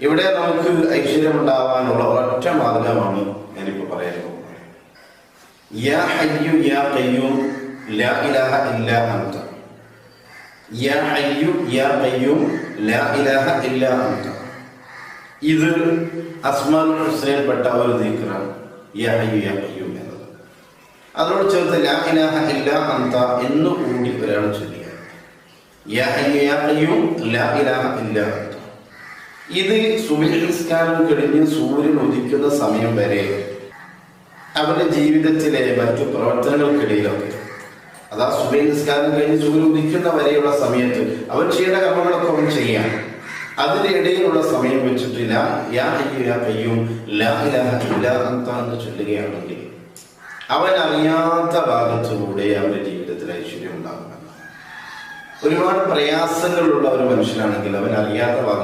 ഇവിടെ നമുക്ക് ഐശ്വര്യമുണ്ടാവാനുള്ള ഒരൊറ്റ മാർഗമാണ് ഞാനിപ്പോൾ പറയുന്നത്. യാ ഹയ്യു യാ ഖയ്യൂം ലാ ഇലാഹ ഇല്ലാ അൻത. യാ ഹയ്യു യാ ഖയ്യൂം ലാ ഇലാഹ ഇല്ലാ അൻത. ഇത് അസ്മാഉൽ ഹുസ്നയിൽപ്പെട്ട ഒരു ദിക്റാണ് യാ ഹയ്യു യാ ഖയ്യൂം എന്നത്. അതോട് ചേർത്ത് ലാ ഇലാഹ ഇല്ലാ അൻത എന്ന് കൂടി ഒരാൾ ചൊല്ലുക. യാ ഹയ്യു യാ ഖയ്യൂം ലാ ഇലാഹ ഇല്ലാ അൻത. ഇത് സുബ്ഹ് നിസ്കാരം കഴിഞ്ഞ് സൂര്യൻ ഉദിക്കുന്ന സമയം വരെ അവരുടെ ജീവിതത്തിലെ മറ്റു പ്രവർത്തനങ്ങൾക്കിടയിലൊക്കെ, അതാ സുബ്ഹ് നിസ്കാരം കഴിഞ്ഞ് സൂര്യൻ ഉദിക്കുന്ന വരെയുള്ള സമയത്ത് അവൻ ചെയ്യേണ്ട കർമ്മങ്ങളൊക്കെ അവൻ ചെയ്യാം. അതിന്റെ ഇടയിലുള്ള സമയം വെച്ചിട്ടില്ല യാ ഹയ്യു യാ ഖയ്യൂം ലാ ഇലാഹ ഇല്ലാ അൻത എന്ന് ചൊല്ലുകയാണെങ്കിൽ അവൻ അറിയാത്ത ഭാഗത്തുകൂടെ അവന്റെ ജീവിതത്തിൽ ഐശ്വര്യം ഉണ്ടാകും. ഒരുപാട് പ്രയാസങ്ങളുള്ള ഒരു മനുഷ്യനാണെങ്കിൽ അവൻ അറിയാത്ത ഭാഗം